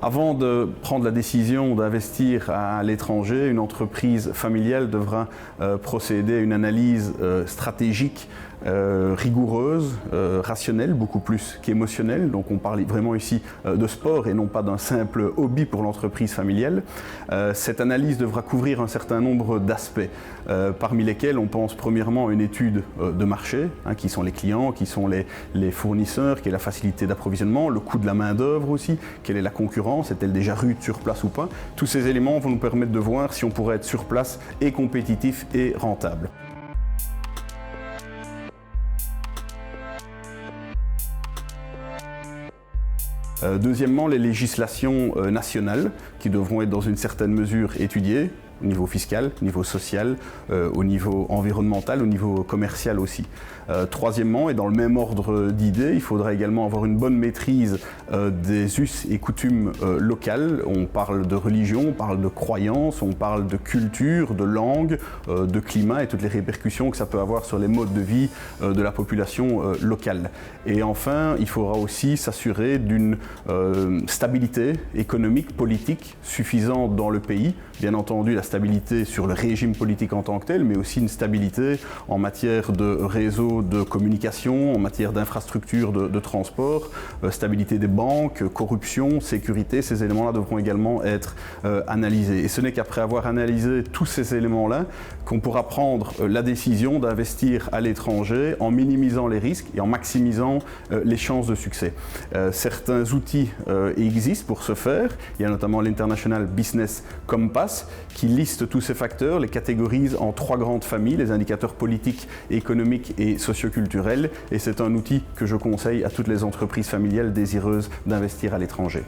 Avant de prendre la décision d'investir à l'étranger, une entreprise familiale devra procéder à une analyse stratégique rigoureuse, rationnelle, beaucoup plus qu'émotionnelle. Donc on parle vraiment ici de sport et non pas d'un simple hobby pour l'entreprise familiale. Cette analyse devra couvrir un certain nombre d'aspects, parmi lesquels on pense premièrement à une étude de marché, qui sont les clients, qui sont les fournisseurs, quelle est la facilité d'approvisionnement, le coût de la main-d'œuvre aussi, quelle est la concurrence, est-elle déjà rude sur place ou pas. Tous ces éléments vont nous permettre de voir si on pourrait être sur place et compétitif et rentable. Deuxièmement, les législations nationales qui devront être dans une certaine mesure étudiées, au niveau fiscal, au niveau social, au niveau environnemental, au niveau commercial aussi. Troisièmement, et dans le même ordre d'idées, il faudra également avoir une bonne maîtrise des us et coutumes locales. On parle de religion, on parle de croyances, on parle de culture, de langue, de climat et toutes les répercussions que ça peut avoir sur les modes de vie de la population locale. Et enfin, il faudra aussi s'assurer d'une stabilité économique, politique suffisante dans le pays. Bien entendu, la stabilité sur le régime politique en tant que tel, mais aussi une stabilité en matière de réseau de communication, en matière d'infrastructures de transport, stabilité des banques, corruption, sécurité. Ces éléments-là devront également être analysés. Et ce n'est qu'après avoir analysé tous ces éléments-là qu'on pourra prendre la décision d'investir à l'étranger en minimisant les risques et en maximisant les chances de succès. Certains outils existent pour ce faire. Il y a notamment l'International Business Compass qui liste tous ces facteurs, les catégorise en 3 grandes familles, les indicateurs politiques, économiques et socioculturels. Et c'est un outil que je conseille à toutes les entreprises familiales désireuses d'investir à l'étranger.